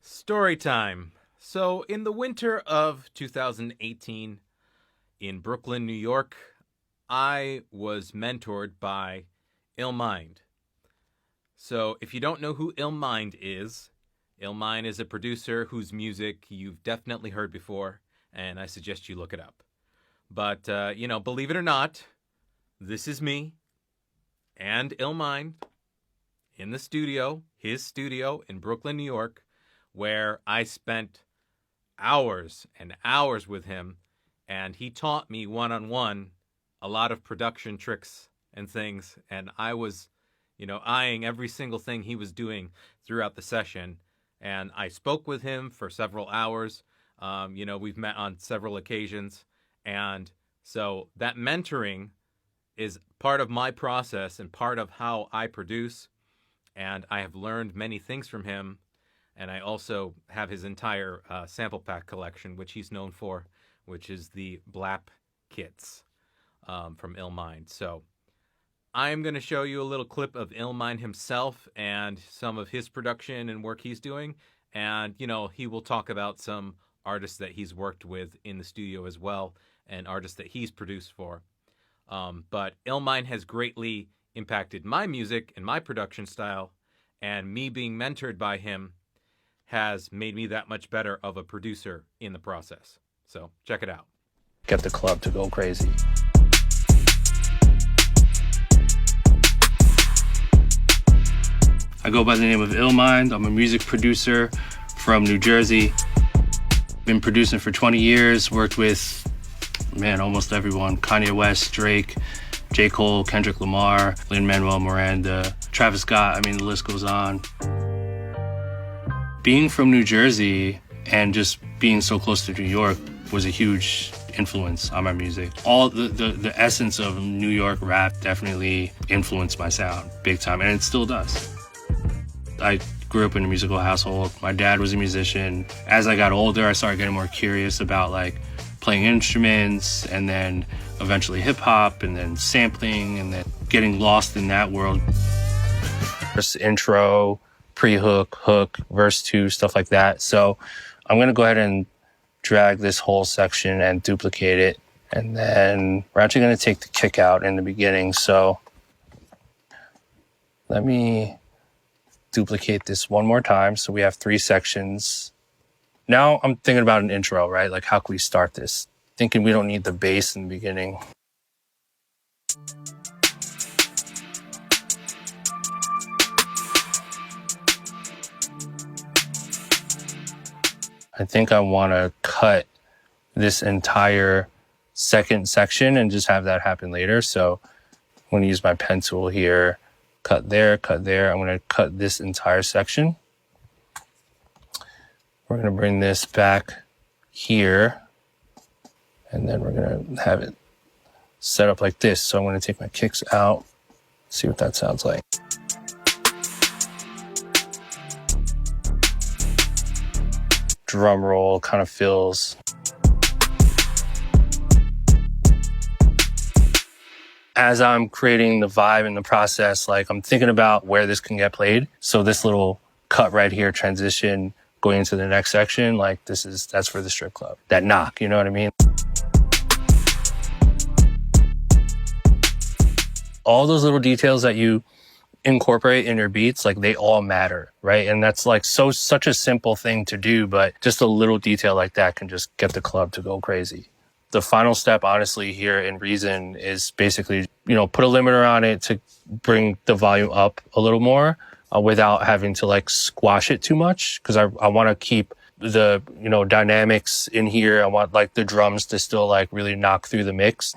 Story time. So, in the winter of 2018 in Brooklyn, New York, I was mentored by llmind. So, if you don't know who llmind is a producer whose music you've definitely heard before, and I suggest you look it up. But, believe it or not, this is me and llmind in the studio, his studio in Brooklyn, New York, where I spent hours and hours with him, and he taught me one-on-one a lot of production tricks and things, and I was, eyeing every single thing he was doing throughout the session, and I spoke with him for several hours. We've met on several occasions, and so that mentoring is part of my process and part of how I produce, and I have learned many things from him. And I also have his entire sample pack collection, which he's known for, which is the Blap Kits from llmind. So I'm going to show you a little clip of llmind himself and some of his production and work he's doing. And, he will talk about some artists that he's worked with in the studio as well and artists that he's produced for. But llmind has greatly impacted my music and my production style, and me being mentored by him has made me that much better of a producer in the process. So check it out. Get the club to go crazy. I go by the name of llmind. I'm a music producer from New Jersey. Been producing for 20 years, worked with, almost everyone. Kanye West, Drake, J. Cole, Kendrick Lamar, Lin-Manuel Miranda, Travis Scott, the list goes on. Being from New Jersey and just being so close to New York was a huge influence on my music. All the essence of New York rap definitely influenced my sound big time, and it still does. I grew up in a musical household. My dad was a musician. As I got older, I started getting more curious about playing instruments, and then eventually hip hop, and then sampling, and then getting lost in that world. First intro, pre-hook, hook, verse 2, stuff like that. So I'm going to go ahead and drag this whole section and duplicate it. And then we're actually going to take the kick out in the beginning. So let me duplicate this one more time. So we have 3 sections. Now I'm thinking about an intro, right? How can we start this? Thinking we don't need the bass in the beginning. I think I want to cut this entire second section and just have that happen later. So I'm going to use my pen tool here, cut there, cut there. I'm going to cut this entire section. We're going to bring this back here, and then we're going to have it set up like this. So I'm going to take my kicks out, see what that sounds like. Drum roll kind of fills. As I'm creating the vibe in the process, I'm thinking about where this can get played. So this little cut right here, transition, going into the next section, that's for the strip club. That knock, you know what I mean? All those little details that you incorporate in your beats, they all matter, right? And that's such a simple thing to do, but just a little detail like that can just get the club to go crazy. The final step, honestly, here in Reason is basically, put a limiter on it to bring the volume up a little more without having to squash it too much, because I want to keep the, dynamics in here. I want the drums to still really knock through the mix.